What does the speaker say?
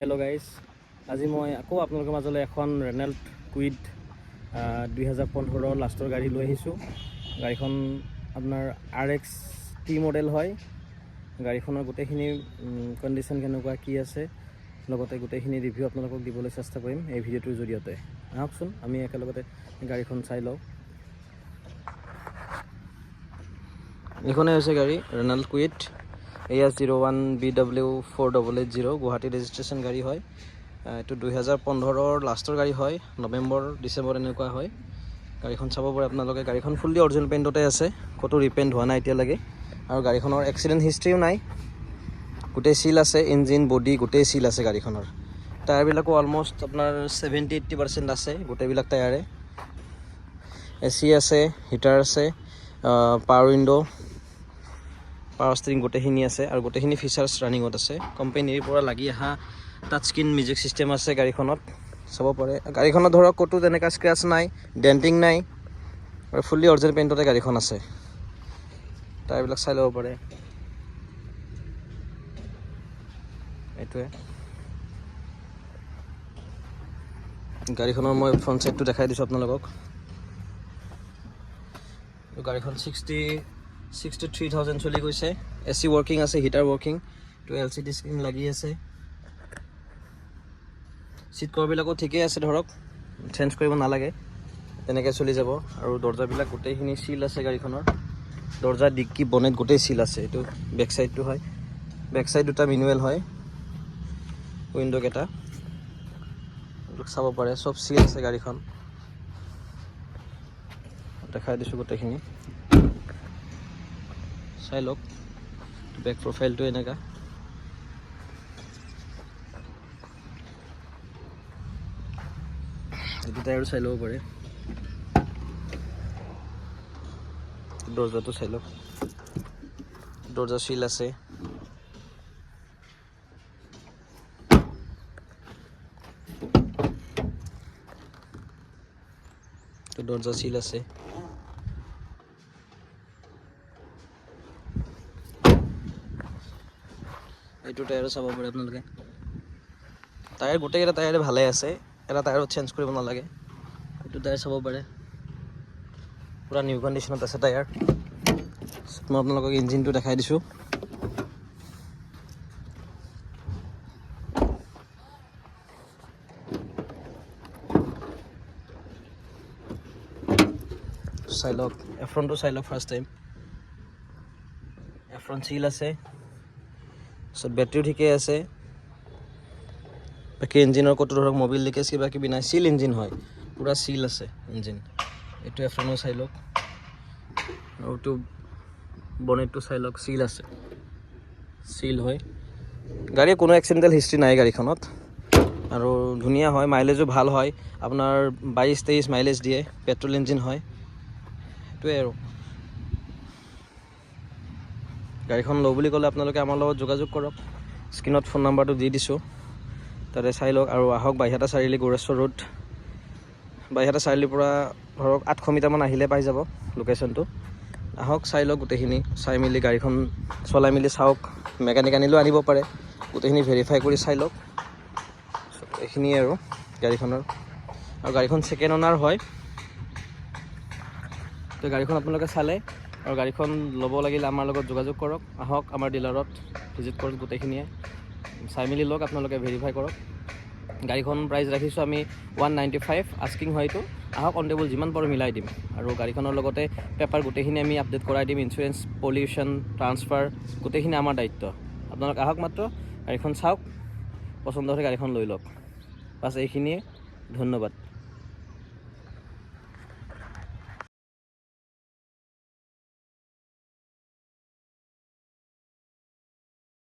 Hello' guys, আজি মই আকৌ আপোনালোকৰ মাজলৈ এখন ৰেনল্ট কুইড 2015 লাষ্টৰ গাড়ী লৈ আহিছোঁ। গাড়ীখন আপোনাৰ RX T মডেল হয়। গাড়ীখনৰ গোটেইখিনি কণ্ডিশ্যন কেনেকুৱা কি আছে, লগতে গোটেইখিনি ৰিভিউ আপোনালোকক দিবলৈ চেষ্টা কৰিম এই ভিডিঅ'টোৰ জৰিয়তে। আহকচোন আমি একেলগতে গাড়ীখন চাই লওঁ। এইখনেই হৈছে গাড়ী Renault Kwid AS01BW4880 Guwahati registration গাড়ী হয়। এইটো 2015 লাষ্টৰ গাড়ী হয়, নৱেম্বৰ ডিচেম্বৰ এনেকুৱা হয়। গাড়ীখন চাব পাৰে আপোনালোকে। গাড়ীখন ফুল্লি অৰিজিনেল পেইণ্টতে আছে, ক'তো ৰিপেইণ্ট হোৱা নাই এতিয়ালৈকে। আৰু গাড়ীখনৰ এক্সিডেণ্ট হিষ্ট্ৰীও নাই, গোটেই চিল আছে, ইঞ্জিন বডি গোটেই চিল আছে গাড়ীখনৰ। টায়াৰবিলাকো অলমষ্ট আপোনাৰ 70-80% আছে গোটেইবিলাক টায়াৰে। AC আছে, হিটাৰ আছে, পাৱাৰ উইণ্ড', পাৱাৰ ষ্টিৰিং গোটেইখিনি আছে আৰু গোটেইখিনি ফিচাৰ্ছ ৰানিঙত আছে। কোম্পানীৰ পৰা লাগি অহা টাচ স্ক্ৰীন মিউজিক ছিষ্টেম আছে গাড়ীখনত, চাব পাৰে। গাড়ীখনত ধৰক ক'তো তেনেকুৱা স্ক্ৰেচ নাই, ডেণ্টিং নাই আৰু ফুল্লি অৰিজিনেল পেইণ্টতে গাড়ীখন আছে। টায়াৰবিলাক চাই ল'ব পাৰে। এইটোৱে গাড়ীখনৰ মই ফ্ৰণ্ট ছাইডটো দেখাই দিছোঁ আপোনালোকক। গাড়ীখন 63,000 চলি গৈছে। AC ৱৰ্কিং আছে, হিটাৰ ৱৰ্কিং, তো LCD স্ক্ৰীন লাগি আছে। চিট কভাৰবিলাকো ঠিকেই আছে, ধৰক চেঞ্জ কৰিব নালাগে, তেনেকৈ চলি যাব। আৰু দৰ্জাবিলাক গোটেইখিনি চিল আছে গাড়ীখনৰ। দৰ্জা, ডিক্কি, বনেট গোটেই চিল আছে। এইটো বেক চাইডটো হয়, বেক চাইড দুটা মেনুৱেল হয়, উইণ্ড' কেইটা চাব পাৰে, চব চিল আছে গাড়ীখন। দেখাই দিছোঁ গোটেইখিনি, চাই লওক। বেক প্ৰফাইলটো এনেকুৱা। এইটো টায়াৰো চাই ল'ব পাৰে। দৰ্জাটো চাই লওক, দৰ্জা চিল আছে। দৰ্জা চিল আছে। এইটো টায়াৰো চাব পাৰে আপোনালোকে। টায়াৰ গোটেইকেইটা টায়াৰে ভালে আছে, এটা টায়াৰত চেঞ্জ কৰিব নালাগে। এইটো টায়াৰ চাব পাৰে, পূৰা নিউ কণ্ডিশ্যনত আছে টায়াৰ। মই আপোনালোকক ইঞ্জিনটো দেখাই দিছোঁ। চাই লওক, এফ্ৰনটো চাই লওক ফাৰ্ষ্ট টাইম। এফ্ৰন চিল আছে, তাৰপিছত বেটেৰীও ঠিকেই আছে। বাকী ইঞ্জিনৰ ক'তো ধৰক মবিল লিকেজ কিবা কিবি নাই, চিল ইঞ্জিন হয়, পূৰা চিল আছে ইঞ্জিন। এইটো এফ্ৰনো চাই লওক, আৰু এইটো বনেটটো চাই লওক, চিল আছে, চিল হয়। গাড়ীৰ কোনো এক্সিডেণ্টেল হিষ্ট্ৰী নাই গাড়ীখনত, আৰু ধুনীয়া হয়, মাইলেজো ভাল হয়। আপোনাৰ 22-23 মাইলেজ দিয়ে, পেট্ৰল ইঞ্জিন হয়। সেইটোৱে আৰু গাড়ীখন লওঁ বুলি ক'লে আপোনালোকে আমাৰ লগত যোগাযোগ কৰক। স্ক্ৰীণত ফোন নাম্বাৰটো দি দিছোঁ, তাতে চাই লওক। আৰু আহক বাইহাটা চাৰিআলি গৌৰেশ্বৰ ৰোড। বাইহাটা চাৰিআলিৰ পৰা ধৰক 800 মিটাৰমান আহিলে পাই যাব লোকেশ্যনটো। আহক, চাই লওক গোটেইখিনি, চাই মেলি গাড়ীখন চলাই মেলি চাওক। মেকানিক আনিলেও আনিব পাৰে, গোটেইখিনি ভেৰিফাই কৰি চাই লওক। এইখিনিয়ে আৰু গাড়ীখনৰ। আৰু গাড়ীখন ছেকেণ্ড অনাৰ হয়। তো গাড়ীখন আপোনালোকে চালে আৰু গাড়ীখন ল'ব লাগিলে আমাৰ লগত যোগাযোগ কৰক। আহক আমাৰ ডিলাৰত ভিজিট কৰক, গোটেইখিনিয়ে চাই মেলি লওক, আপোনালোকে ভেৰিফাই কৰক। গাড়ীখন প্ৰাইচ ৰাখিছোঁ আমি 195 আস্কিং হয়তো। আহক, অন টেবল যিমান পাৰোঁ মিলাই দিম। আৰু গাড়ীখনৰ লগতে পেপাৰ গোটেইখিনি আমি আপডেট কৰাই দিম। ইঞ্চুৰেঞ্চ, পলিউশ্যন, ট্ৰান্সফাৰ গোটেইখিনি আমাৰ দায়িত্ব। আপোনালোক আহক, মাত্ৰ গাড়ীখন চাওক, পচন্দ হ'লে গাড়ীখন লৈ লওক। বাছ এইখিনিয়ে, ধন্যবাদ।